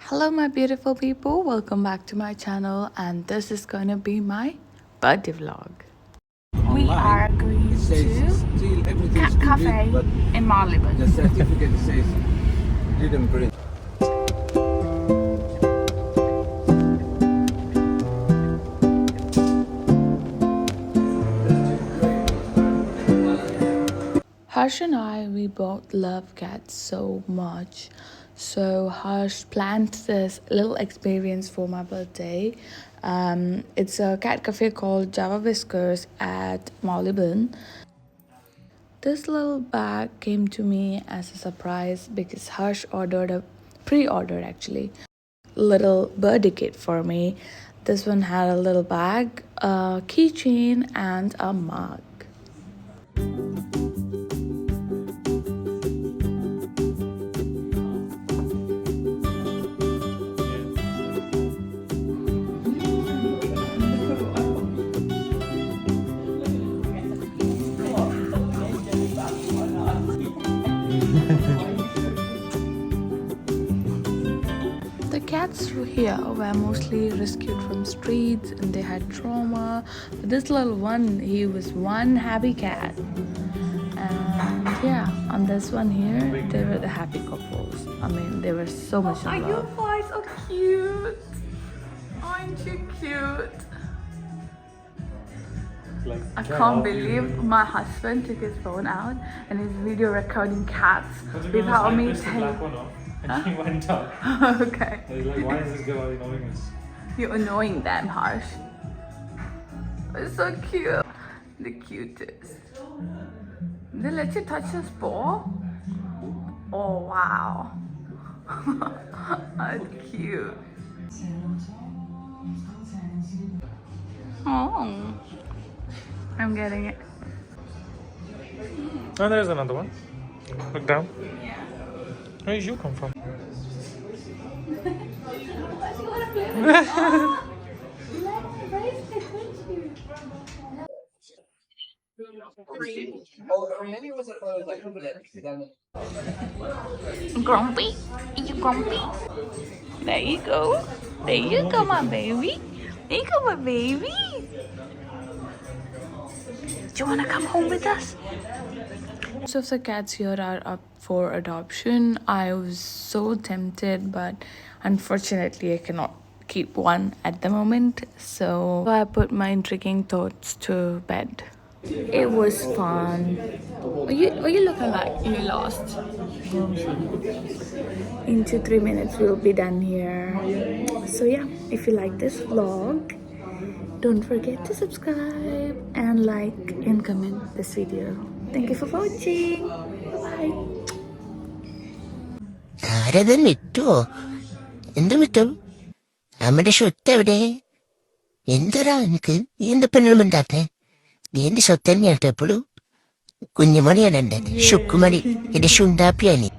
Hello my beautiful people, welcome back to my channel and this is gonna be my birthday vlog. We are going to Cat Cafe in Marylebone. The certificate says didn't bring. Harsh and we both love cats so much. So Harsh planned this little experience for my birthday. It's a cat cafe called Whiskers at Marylebone. This little bag came to me as a surprise because Harsh pre-ordered actually, little birthday kit for me. This one had a little bag, a keychain and a mug. The cats here were mostly rescued from streets and they had trauma. But this little one, he was one happy cat. And yeah, on this one here, they were the happy couples. I mean, they were so much in love. Are you guys so cute? Aren't you cute? I can't believe my husband took his phone out and he's video recording cats without me telling. And he went up. Okay. He's like, why is this girl annoying us? You're annoying them, Harsh. It's so cute. The cutest. They let you touch his paw? Oh, wow. That's cute. Oh. I'm getting it. Oh, there's another one. Look down. Where did you come from? Grumpy? Are you grumpy? There you go. There you go, my baby. There you go, my baby. Do you want to come home with us? Most of the cats here are up for adoption. I was so tempted, but unfortunately I cannot keep one at the moment. So I put my intriguing thoughts to bed. It was fun. Are you looking like you lost? In 2-3 minutes we'll be done here. So yeah, if you like this vlog, don't forget to subscribe and like and comment this video. Thank you for watching. Bye. ആരതന്നിട്ടോ എന്ത് വിട്ടും നമ്മുടെ സ്വത്ത് എവിടെ എന്തരാ എനിക്ക് എന്ത് പെണ്ണും ഉണ്ടാത്തെ എന്റെ സ്വത്ത് തന്നെയാട്ടോ എപ്പോഴും കുഞ്ഞുമണിയാണ് എന്റെ ശുക്കുമണി എന്റെ ശുണ്ടാപ്പിയാണ്